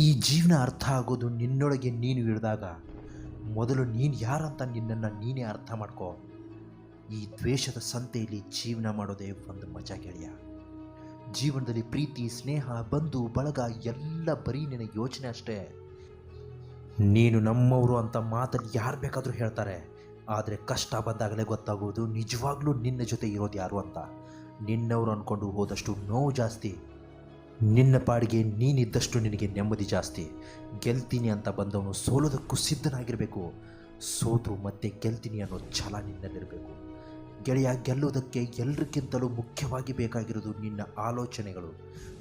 ಈ ಜೀವನ ಅರ್ಥ ಆಗೋದು ನಿನ್ನೊಳಗೆ ನೀನು ಇಳಿದಾಗ. ಮೊದಲು ನೀನು ಯಾರಂತ ನಿನ್ನನ್ನು ನೀನೇ ಅರ್ಥ ಮಾಡ್ಕೋ. ಈ ದ್ವೇಷದ ಸಂತೆಯಲ್ಲಿ ಜೀವನ ಮಾಡೋದೇ ಒಂದು ಮಜಾ ಗೆಳೆಯ. ಜೀವನದಲ್ಲಿ ಪ್ರೀತಿ, ಸ್ನೇಹ, ಬಂಧು ಬಳಗ ಎಲ್ಲ ಬರೀ ನಿನ್ನ ಯೋಚನೆ ಅಷ್ಟೇ. ನೀನು ನಮ್ಮವರು ಅಂತ ಮಾತಲ್ಲಿ ಯಾರು ಬೇಕಾದರೂ ಹೇಳ್ತಾರೆ, ಆದರೆ ಕಷ್ಟ ಬಂದಾಗಲೇ ಗೊತ್ತಾಗೋದು ನಿಜವಾಗ್ಲೂ ನಿನ್ನ ಜೊತೆ ಇರೋದು ಯಾರು ಅಂತ. ನಿನ್ನವರು ಅಂದ್ಕೊಂಡು ಹೋದಷ್ಟು ನೋವು ಜಾಸ್ತಿ. ನಿನ್ನ ಪಾಡಿಗೆ ನೀನಿದ್ದಷ್ಟು ನಿನಗೆ ನೆಮ್ಮದಿ ಜಾಸ್ತಿ. ಗೆಲ್ತೀನಿ ಅಂತ ಬಂದವನು ಸೋಲೋದಕ್ಕೂ ಸಿದ್ಧನಾಗಿರಬೇಕು. ಸೋತರು ಮತ್ತೆ ಗೆಲ್ತೀನಿ ಅನ್ನೋ ಛಲ ನಿನ್ನಲ್ಲಿರಬೇಕು. ಗೆಳೆಯ, ಗೆಲ್ಲೋದಕ್ಕೆ ಎಲ್ಲರಿಗಿಂತಲೂ ಮುಖ್ಯವಾಗಿ ಬೇಕಾಗಿರೋದು ನಿನ್ನ ಆಲೋಚನೆಗಳು.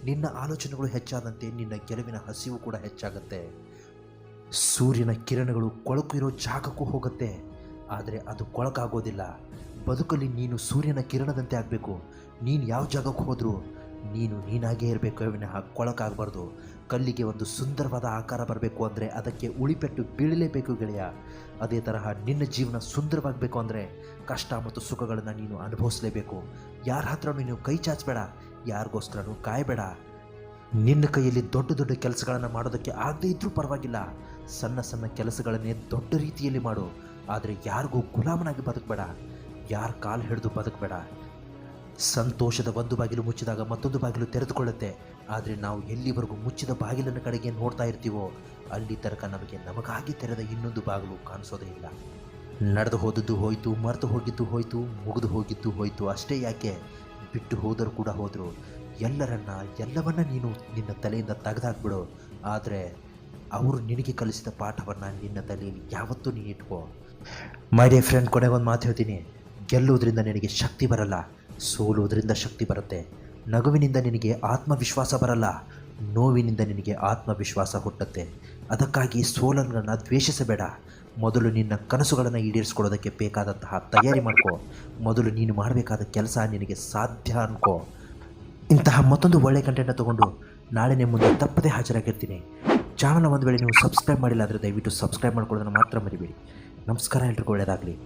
ನಿನ್ನ ಆಲೋಚನೆಗಳು ಹೆಚ್ಚಾದಂತೆ ನಿನ್ನ ಗೆಲುವಿನ ಹಸಿವು ಕೂಡ ಹೆಚ್ಚಾಗುತ್ತೆ. ಸೂರ್ಯನ ಕಿರಣಗಳು ಕೊಳಕು ಇರೋ ಜಾಗಕ್ಕೂ ಹೋಗುತ್ತೆ, ಆದರೆ ಅದು ಕೊಳಕಾಗೋದಿಲ್ಲ. ಬದುಕಲ್ಲಿ ನೀನು ಸೂರ್ಯನ ಕಿರಣದಂತೆ ಆಗಬೇಕು. ನೀನು ಯಾವ ಜಾಗಕ್ಕೆ ಹೋದರೂ ನೀನು ನೀನಾಗೇ ಇರಬೇಕು, ವಿನಃ ಕೊಳಕಾಗಬಾರ್ದು. ಕಲ್ಲಿಗೆ ಒಂದು ಸುಂದರವಾದ ಆಕಾರ ಬರಬೇಕು ಅಂದರೆ ಅದಕ್ಕೆ ಉಳಿಪೆಟ್ಟು ಬೀಳಲೇಬೇಕು ಗೆಳೆಯ. ಅದೇ ತರಹ ನಿನ್ನ ಜೀವನ ಸುಂದರವಾಗಬೇಕು ಅಂದರೆ ಕಷ್ಟ ಮತ್ತು ಸುಖಗಳನ್ನು ನೀನು ಅನುಭವಿಸಲೇಬೇಕು. ಯಾರ ಹತ್ರನೂ ನೀನು ಕೈ ಚಾಚಬೇಡ, ಯಾರಿಗೋಸ್ಕರನೂ ಕಾಯಬೇಡ. ನಿನ್ನ ಕೈಯಲ್ಲಿ ದೊಡ್ಡ ದೊಡ್ಡ ಕೆಲಸಗಳನ್ನು ಮಾಡೋದಕ್ಕೆ ಆಗದೇ ಇದ್ದರೂ ಪರವಾಗಿಲ್ಲ. ಸಣ್ಣ ಸಣ್ಣ ಕೆಲಸಗಳನ್ನೇ ದೊಡ್ಡ ರೀತಿಯಲ್ಲಿ ಮಾಡು, ಆದರೆ ಯಾರಿಗೂ ಗುಲಾಮನಾಗಿ ಬದುಕಬೇಡ. ಯಾರ ಕಾಲು ಹಿಡಿದು ಬದುಕಬೇಡ. ಸಂತೋಷದ ಒಂದು ಬಾಗಿಲು ಮುಚ್ಚಿದಾಗ ಮತ್ತೊಂದು ಬಾಗಿಲು ತೆರೆದುಕೊಳ್ಳುತ್ತೆ, ಆದರೆ ನಾವು ಎಲ್ಲಿವರೆಗೂ ಮುಚ್ಚಿದ ಬಾಗಿಲಿನ ಕಡೆಗೆ ನೋಡ್ತಾ ಇರ್ತೀವೋ ಅಲ್ಲಿ ತನಕ ನಮಗಾಗಿ ತೆರೆದ ಇನ್ನೊಂದು ಬಾಗಿಲು ಕಾಣಿಸೋದೇ ಇಲ್ಲ. ನಡೆದು ಹೋದದ್ದು ಹೋಯಿತು, ಮರೆತು ಹೋಗಿದ್ದು ಹೋಯಿತು, ಮುಗಿದು ಹೋಗಿದ್ದು ಹೋಯಿತು. ಅಷ್ಟೇ ಯಾಕೆ, ಬಿಟ್ಟು ಹೋದರೂ ಕೂಡ ಹೋದರು. ಎಲ್ಲವನ್ನ ನೀನು ನಿನ್ನ ತಲೆಯಿಂದ ತೆಗೆದಾಕ್ಬಿಡು, ಆದರೆ ಅವರು ನಿನಗೆ ಕಲಿಸಿದ ಪಾಠವನ್ನು ನಿನ್ನ ತಲೆಯಲ್ಲಿ ಯಾವತ್ತೂ ನೀನು ಇಟ್ಕೋ. ಮೈ ಡಿಯರ್ ಫ್ರೆಂಡ್, ಕೊನೆಗೊಂದು ಮಾತು ಹೇಳ್ತೀನಿ. ಗೆಲ್ಲುವುದರಿಂದ ನಿನಗೆ ಶಕ್ತಿ ಬರಲ್ಲ, ಸೋಲುವುದರಿಂದ ಶಕ್ತಿ ಬರುತ್ತೆ. ನಗುವಿನಿಂದ ನಿನಗೆ ಆತ್ಮವಿಶ್ವಾಸ ಬರಲ್ಲ, ನೋವಿನಿಂದ ನಿನಗೆ ಆತ್ಮವಿಶ್ವಾಸ ಹುಟ್ಟುತ್ತೆ. ಅದಕ್ಕಾಗಿ ಸೋಲನ್ನು ದ್ವೇಷಿಸಬೇಡ. ಮೊದಲು ನಿನ್ನ ಕನಸುಗಳನ್ನು ಈಡೇರಿಸ್ಕೊಳ್ಳೋದಕ್ಕೆ ಬೇಕಾದಂತಹ ತಯಾರಿ ಮಾಡ್ಕೋ. ಮೊದಲು ನೀನು ಮಾಡಬೇಕಾದ ಕೆಲಸ ನಿನಗೆ ಸಾಧ್ಯ ಅನ್ಕೋ. ಇಂತಹ ಮತ್ತೊಂದು ಒಳ್ಳೆಯ ಕಂಟೆಂಟ್ನ ತೊಗೊಂಡು ನಾಳೆ ನಿಮ್ಮ ಮುಂದೆ ತಪ್ಪದೇ ಹಾಜರಾಗಿರ್ತೀನಿ. ಚಾನಲ್ನ ಒಂದು ವೇಳೆ ನೀವು ಸಬ್ಸ್ಕ್ರೈಬ್ ಮಾಡಿಲ್ಲ ಅಂದರೆ ದಯವಿಟ್ಟು ಸಬ್ಸ್ಕ್ರೈಬ್ ಮಾಡ್ಕೊಳ್ಳೋದನ್ನು ಮಾತ್ರ ಮರಿಬೇಡಿ. ನಮಸ್ಕಾರ, ಎಲ್ರಿಗೂ ಒಳ್ಳೆಯದಾಗಲಿ.